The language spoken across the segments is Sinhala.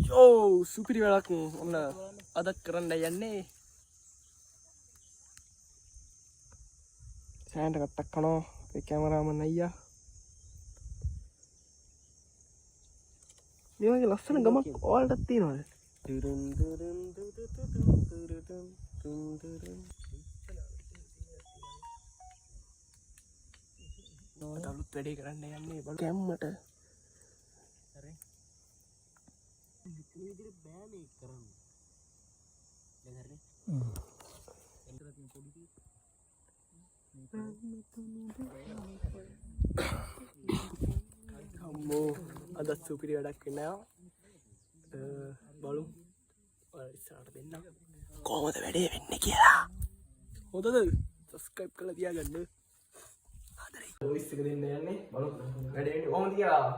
යෝ සුපිරි වැඩක් ඔන්න අදත් කරන්න යන්නේ සෑන්ට කට්ටක් කනෝ ඒ කැමරාමන් අයියා මේ වගේ ලස්සන ගමක් ඔයාලටත් තියෙනවද අලුත් වැඩේ කරන්න යන්නේ බල කැම්මට අම්මෝ අදත් සුපිරි වැඩක් වෙනවා බලමු ඔයාලා ඉස්සරහට දෙන්න කොහොමද වැඩේ වෙන්නේ කියලා හොඳද සබ්ස්ක්‍රයිබ් කරලා තියාගන්න ආදරේ වොයිස් එක දෙන්න යන්නේ බලමු වැඩේ වෙන්නේ කොහොමද කියලා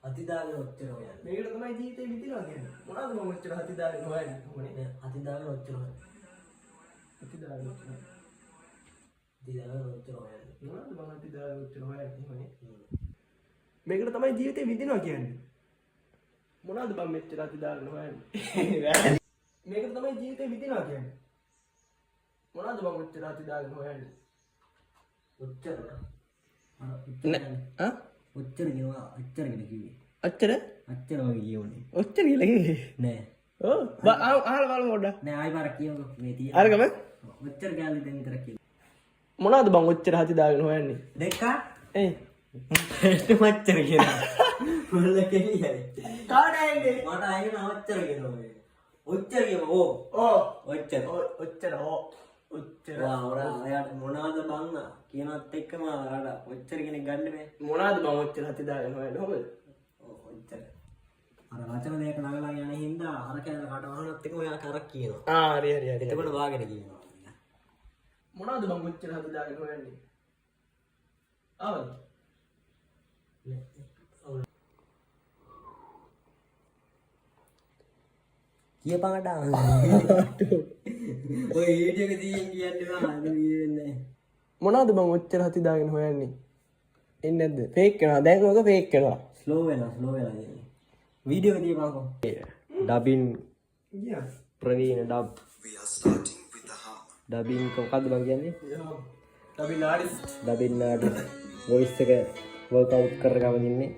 අතිදාගෙන ඔච්චර හොයන්නේ. මේකට තමයි ජීවිතේ විඳිනවා කියන්නේ. මොනවද මම ඔච්චර අතිදාගෙන හොයන්නේ? මොනේ අතිදාගෙන ඔච්චර හොයන්නේ. අතිදාගෙන ඔච්චර හොයන්නේ. මොනවද මම අතිදාගෙන ඔච්චර හොයන්නේ මොනේ? මේකට තමයි ජීවිතේ විඳිනවා කියන්නේ. මොනවද මම මෙච්චර අතිදාගෙන හොයන්නේ? මේකට තමයි ජීවිතේ විඳිනවා කියන්නේ. මොනවද මම ඔච්චර අතිදාගෙන හොයන්නේ? ඔච්චර. ආ ඔච්චර කියනවා ඔච්චර කියන කිව්වේ. අච්චර? අච්චර වගේ කියවන්නේ. ඔච්චර කියලා කිව්වේ? නෑ. ඔව් අහලා බලමු පොඩ්ඩක්. නෑ ආයි පාරක් කියවගො මේ තියෙන. අරගම ඔච්චර ගාලි දෙන්න විතර කියලා. මොනවද බං ඔච්චර අතිදාගෙන හොයන්නේ? දෙක ඒ ඔච්චර කියනවා. මොනද කියන්නේ? කාඩයිනේ. මට ආයෙත් ඔච්චර කියනවා. ඔච්චර කියමු. ඔච්චර. ඔච්චර ඔච්චර ඔයාට මොනවද බං කියනත් එක්කම ඔයාලා ඔච්චර කෙනෙක් ගන්න බෑ. මොනවද බං ඔච්චර හතිදාගෙන හොයන්නේ හොබද? ඔච්චර. අර වචන දෙක නගලා යන හින්දා අර කැලේ කට වහනත් එක්ක ඔයා කරක් කියනවා. හරි එතකොට වාගෙන කියනවා. මොනවද බං ඔච්චර හතිදාගෙන හොයන්නේ? ආවද? කියපාඩා. ඔය වීඩියෝ එක දිගින් කියන්නේ මම වෙන්නේ. මොනවද බං ඔච්චර හතිදාගෙන හොයන්නේ? එන්නේ නැද්ද? ෆේක් කරනවා. දැන් ඔක ෆේක් කරනවා. ස්ලෝ වෙනවා කියන්නේ. වීඩියෝ එක තියපන්කෝ. Dubbing ප්‍රවීණ dub. ඩබින් කොහොමද බං කියන්නේ? Dubbing artist. Dubbing artist voice එක වර්ක් අවුට් කරගම ඉන්නේ.